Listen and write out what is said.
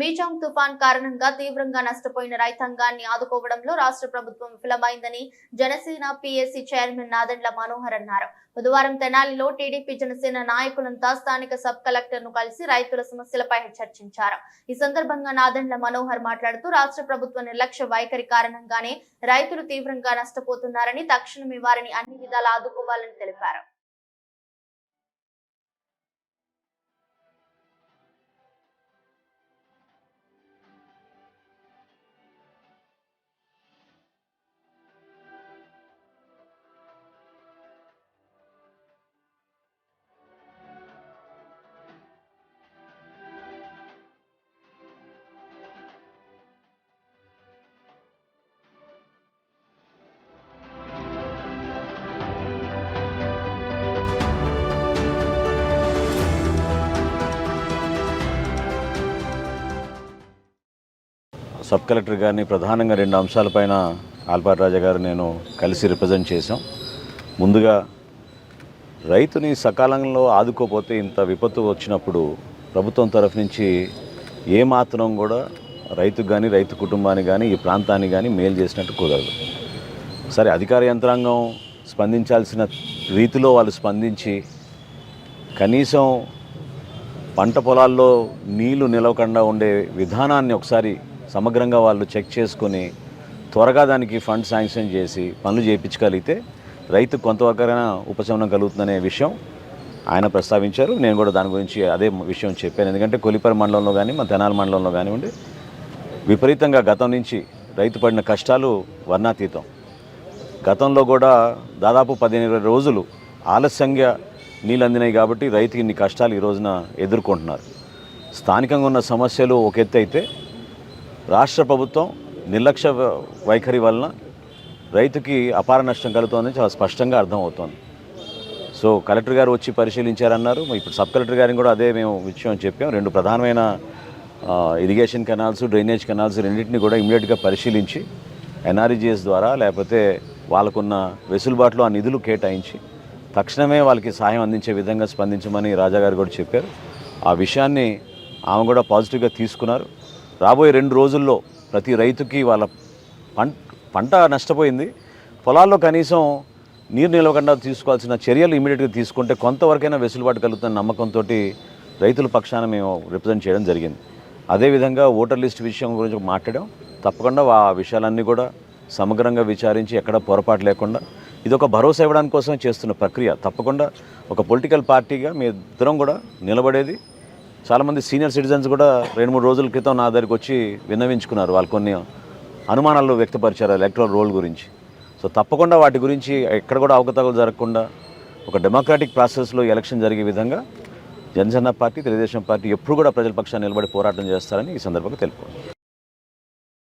మీచాంగ్ తుఫాన్ కారణంగా తీవ్రంగా నష్టపోయిన రైతాంగాన్ని ఆదుకోవడంలో రాష్ట్ర ప్రభుత్వం విఫలమైందని జనసేన పిఎస్సి చైర్మన్ నాదెండ్ల మనోహర్ అన్నారు. బుధవారం తెనాలిలో టీడీపీ జనసేన నాయకులంతా స్థానిక సబ్ కలెక్టర్ ను కలిసి రైతుల సమస్యలపై చర్చించారు. ఈ సందర్భంగా నాదెండ్ల మనోహర్ మాట్లాడుతూ రాష్ట్ర ప్రభుత్వ నిర్లక్ష్య వైఖరి కారణంగానే రైతులు తీవ్రంగా నష్టపోతున్నారని, తక్షణమే వారిని అన్ని విధాలా ఆదుకోవాలని తెలిపారు. సబ్ కలెక్టర్ గారిని ప్రధానంగా 2 అంశాలపైన ఆల్పాటి రాజా గారు నేను కలిసి రిప్రజెంట్ చేశాం. ముందుగా రైతుని సకాలంలో ఆదుకోపోతే ఇంత విపత్తు వచ్చినప్పుడు ప్రభుత్వం తరఫు నుంచి ఏమాత్రం కూడా రైతుకు కానీ రైతు కుటుంబానికి కానీ ఈ ప్రాంతానికి కానీ మేలు చేసినట్టు కుదరదు. సరే, అధికార యంత్రాంగం స్పందించాల్సిన రీతిలో వాళ్ళు స్పందించి కనీసం పంట పొలాల్లో నీళ్లు నిలవకుండా ఉండే విధానాన్ని ఒకసారి సమగ్రంగా వాళ్ళు చెక్ చేసుకొని త్వరగా దానికి ఫండ్ శాంక్షన్ చేసి పనులు చేయించగలిగితే రైతుకు కొంతవరకైనా ఉపశమనం కలుగుతుందనే విషయం ఆయన ప్రస్తావించారు. నేను కూడా దాని గురించి అదే విషయం చెప్పాను. ఎందుకంటే కొలిపరి మండలంలో కానీ మన తెనాలి మండలంలో కానివ్వండి విపరీతంగా గతం నుంచి రైతు పడిన కష్టాలు వర్ణాతీతం. గతంలో కూడా దాదాపు 15-20 రోజులు ఆలస్యంగా నీళ్ళు అందినాయి కాబట్టి రైతుకి ఇన్ని కష్టాలు ఈ రోజున ఎదుర్కొంటున్నారు. స్థానికంగా ఉన్న సమస్యలు ఒక ఎత్తు అయితే రాష్ట్ర ప్రభుత్వం నిర్లక్ష్య వైఖరి వలన రైతుకి అపార నష్టం కలుగుతోందని చాలా స్పష్టంగా అర్థమవుతోంది. సో కలెక్టర్ గారు వచ్చి పరిశీలించారన్నారు. ఇప్పుడు సబ్ కలెక్టర్ గారిని కూడా అదే మేము విషయం చెప్పాం. 2 ప్రధానమైన ఇరిగేషన్ కెనాల్స్, డ్రైనేజ్ కెనాల్స్ రెండింటిని కూడా ఇమీడియట్గా పరిశీలించి ఎన్ఆర్ఈజీఎస్ ద్వారా లేకపోతే వాళ్ళకున్న వెసులుబాటులో ఆ నిధులు కేటాయించి తక్షణమే వాళ్ళకి సహాయం అందించే విధంగా స్పందించమని రాజా గారు కూడా చెప్పారు. ఆ విషయాన్ని ఆమె కూడా పాజిటివ్గా తీసుకున్నారు. రాబోయే 2 రోజుల్లో ప్రతి రైతుకి వాళ్ళ పంట నష్టపోయింది, పొలాల్లో కనీసం నీరు నిలవకుండా తీసుకోవాల్సిన చర్యలు ఇమీడియట్గా తీసుకుంటే కొంతవరకైనా వెసులుబాటు కలుగుతున్న నమ్మకంతో రైతుల పక్షాన మేము రిప్రజెంట్ చేయడం జరిగింది. అదేవిధంగా ఓటర్ లిస్ట్ విషయం గురించి మాట్లాడాం. తప్పకుండా ఆ విషయాలన్నీ కూడా సమగ్రంగా విచారించి ఎక్కడ పొరపాటు లేకుండా ఇది ఒక భరోసా ఇవ్వడానికి కోసమే చేస్తున్న ప్రక్రియ. తప్పకుండా ఒక పొలిటికల్ పార్టీగా మీ ఇద్దరం కూడా నిలబడేది. చాలామంది సీనియర్ సిటిజన్స్ కూడా 2-3 రోజుల క్రితం నా దగ్గరికి వచ్చి విన్నవించుకున్నారు. వాళ్ళు కొన్ని అనుమానాలు వ్యక్తపరిచారు ఎలక్టరల్ రోల్ గురించి. సో తప్పకుండా వాటి గురించి ఎక్కడ కూడా అవకతవకలు జరగకుండా ఒక డెమోక్రాటిక్ ప్రాసెస్లో ఎలక్షన్ జరిగే విధంగా జనసేన పార్టీ, తెలుగుదేశం పార్టీ ఎప్పుడు కూడా ప్రజల పక్షాన్ని నిలబడి పోరాటం చేస్తారని ఈ సందర్భంగా తెలుపుకోండి.